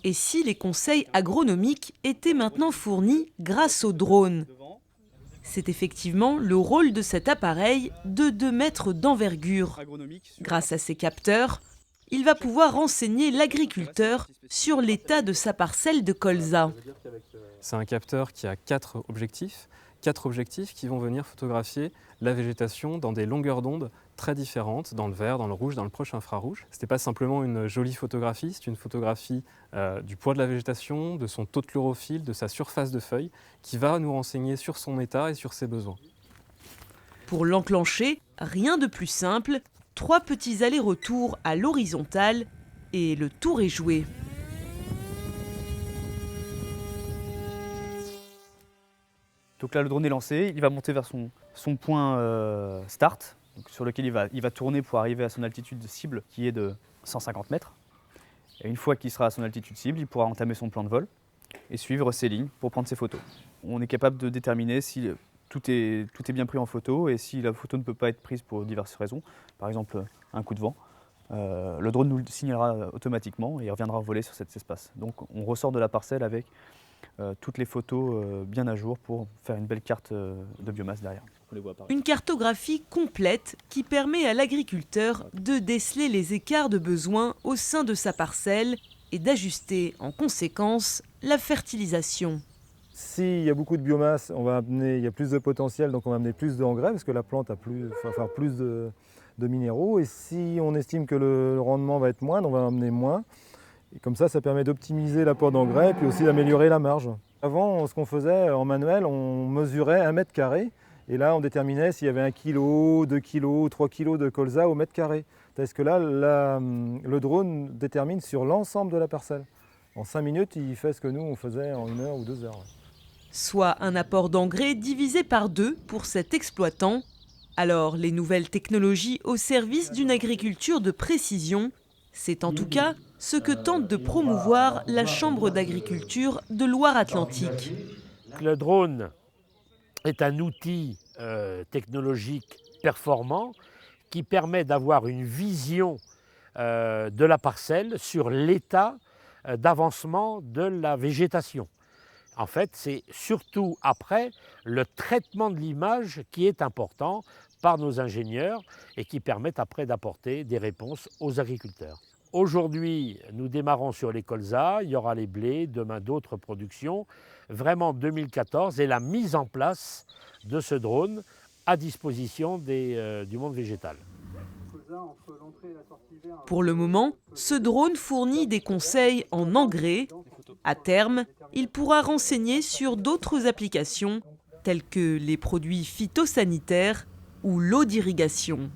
Et si les conseils agronomiques étaient maintenant fournis grâce au drone? C'est effectivement le rôle de cet appareil de 2 mètres d'envergure. Grâce à ses capteurs, il va pouvoir renseigner l'agriculteur sur l'état de sa parcelle de colza. C'est un capteur qui a 4 objectifs qui vont venir photographier la végétation dans des longueurs d'onde très différentes, dans le vert, dans le rouge, dans le proche infrarouge. Ce n'est pas simplement une jolie photographie, c'est une photographie du poids de la végétation, de son taux de chlorophylle, de sa surface de feuilles, qui va nous renseigner sur son état et sur ses besoins. Pour l'enclencher, rien de plus simple, 3 petits allers-retours à l'horizontale et le tour est joué. Donc là, le drone est lancé, il va monter vers son point start, donc sur lequel il va tourner pour arriver à son altitude de cible qui est de 150 mètres. Et une fois qu'il sera à son altitude cible, il pourra entamer son plan de vol et suivre ses lignes pour prendre ses photos. On est capable de déterminer si tout est bien pris en photo et si la photo ne peut pas être prise pour diverses raisons, par exemple un coup de vent, le drone nous le signalera automatiquement et il reviendra voler sur cet espace. Donc on ressort de la parcelle avec toutes les photos bien à jour pour faire une belle carte de biomasse derrière. Une cartographie complète qui permet à l'agriculteur de déceler les écarts de besoins au sein de sa parcelle et d'ajuster en conséquence la fertilisation. S'il y a beaucoup de biomasse, il y a plus de potentiel, donc on va amener plus d'engrais parce que la plante va faire plus de minéraux. Et si on estime que le rendement va être moindre, on va amener moins. Et comme ça permet d'optimiser l'apport d'engrais et puis aussi d'améliorer la marge. Avant, ce qu'on faisait en manuel, on mesurait 1 mètre carré. Et là, on déterminait s'il y avait 1 kg, 2 kg, 3 kg de colza au mètre carré. Parce que là, le drone détermine sur l'ensemble de la parcelle. En 5 minutes, il fait ce que nous, on faisait en 1 heure ou 2 heures. Soit un apport d'engrais divisé par 2 pour cet exploitant. Alors, les nouvelles technologies au service d'une agriculture de précision, c'est en tout cas ce que tente de promouvoir la Chambre d'agriculture de Loire-Atlantique. Le drone est un outil technologique performant qui permet d'avoir une vision de la parcelle sur l'état d'avancement de la végétation. En fait, c'est surtout après le traitement de l'image qui est important par nos ingénieurs et qui permettent après d'apporter des réponses aux agriculteurs. Aujourd'hui, nous démarrons sur les colzas, il y aura les blés, demain d'autres productions. Vraiment 2014 et la mise en place de ce drone à disposition du monde végétal. Pour le moment, ce drone fournit des conseils en engrais. À terme, il pourra renseigner sur d'autres applications telles que les produits phytosanitaires ou l'eau d'irrigation.